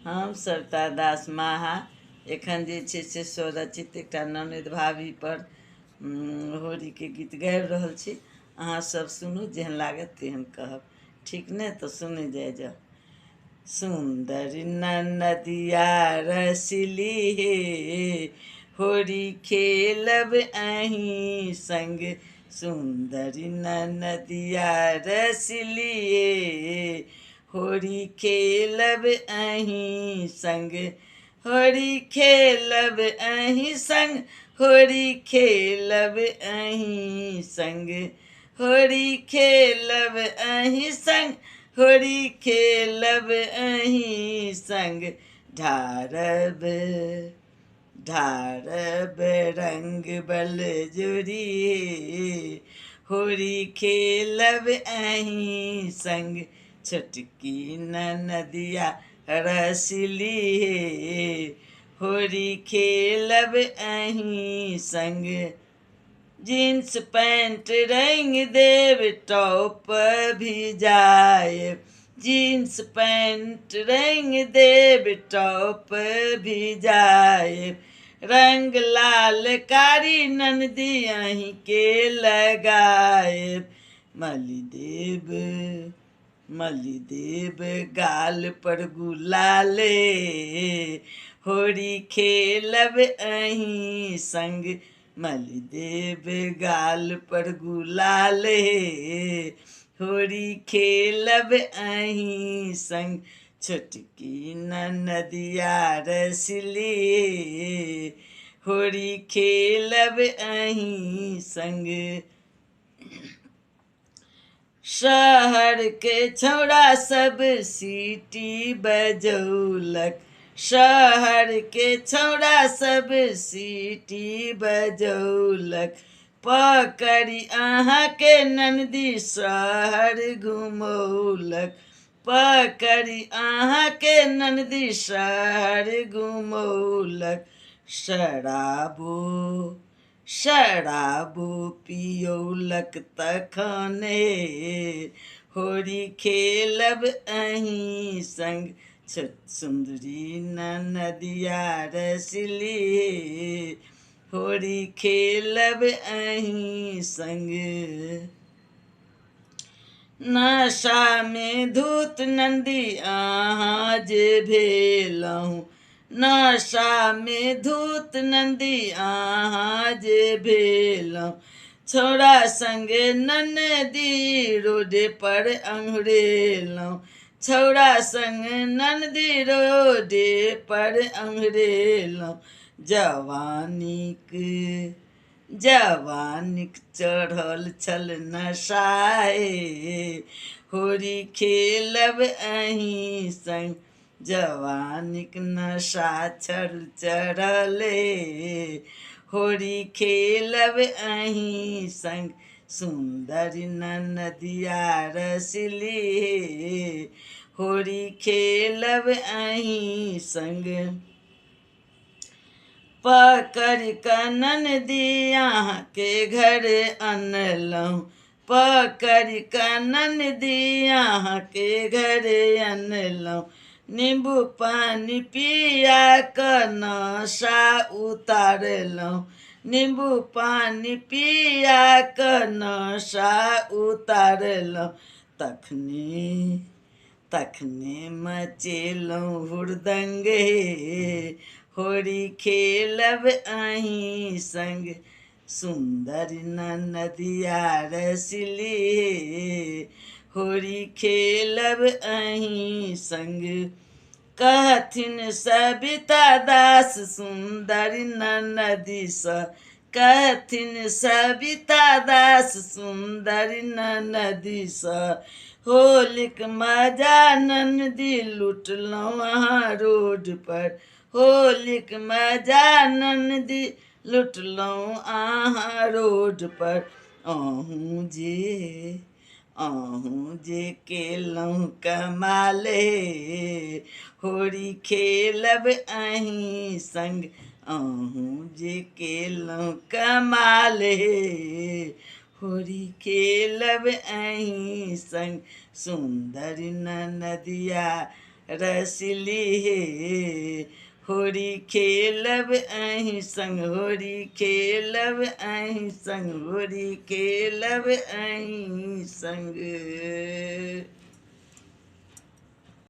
हम सरिता दास माहा एखन जे छै से स्वरचित एकटा ननद भाभी पर होरीके गीत गाबि रहल छी। अहाँ सब सुनू, जेहन लागत तेहन कहब, ठीक ने? तो सुने जाए। सुंदर नदिया रसली हे, होरी खेलब अहीं संग। सुंदर नदिया रसली हे, होरी खेलब अहीं संग। होरी खेलब अहीं संग, होरी खेलब अहीं संग। होरी खेलब अहीं संग, होरी खेलब अहीं संग। ढारब ढारब रंग बल जोरी, होरी खेलब अहीं संग। छोटकी नदिया रसली हे, होरी खेलब अहीं संग। जीन्स पैंट रंग देव, टॉप भी जाए। जीन्स पैंट रंग देव, टॉप भी जाए। रंग लाल कारी ननदी अहीं के लगाए। मलिदेव गाल पर गुलाले, होरी खेलब अहीं संग। मलिदेव गाल पर गुलाले, होरी खेलब अहीं संग। छोटकी नदिया रसली, होरी खेलब अहीं संग। शहर के छौड़ा सब सीटी बजौलक, शहर के छौड़ा सब सीटी बजौलक। पकड़ी अहाँ के ननदी शहर घुमौलक। पकड़ी अहाँ के ननदी शहर घुमौलक। शराबो पियौलक तखने, होरी खेलब अहीं संग। सुंदरी नदिया रसली, होरी खेलब अहीं संग। नशा में धूत नंदी अहाँ जे भेलहुँ, नशा में धूत नंदी अहाँ जे भेलहुँ। छौड़ा संगे ननदी रोडे पर अंघरेलहुँ। छौड़ा संग ननदी रोडे पर अंघरेलहुँ। जवानीक चढ़ल छल नशाए, होरी खेलब अहीं संग। जवानीक नशा चढ़ले, होरी खेलब अहीं संग। सुंदर नदिया रसली, होरी खेलब अहीं संग। पकड़ क ननदी अहाँ के घर अनलहुँ। पकड़ क ननदी अहाँ के घर अनलहुँ। नींबू पानी पिया क नशा उतारलहुँ। नींबू पानी पिया क नशा उतारलहुँ। तखने मचेलहुँ हुड़दंगे, होरी खेलब अहीं संग। सुंदर नदिया रसली, होरी खेलब अहीं संग। कहथिन सविता दास सुंदर नदी स, कहथिन सविता दास सुंदर नदी स। होलिक मजा ननदी लुटलहुँ अहाँ रोड पर। होलिक मजा ननदी लुटलहुँ अहाँ रोड पर। अहूँ जे केलहुँ कमाले, होरी खेलब अहीं संग। अहूँ जे केलहुँ कमाले, होरी खेलब अहीं संग। सुंदर नदिया रसली हे होरी खेलब अहीं संग होरी खेलब अहीं संग होरी खेलब अहीं संग।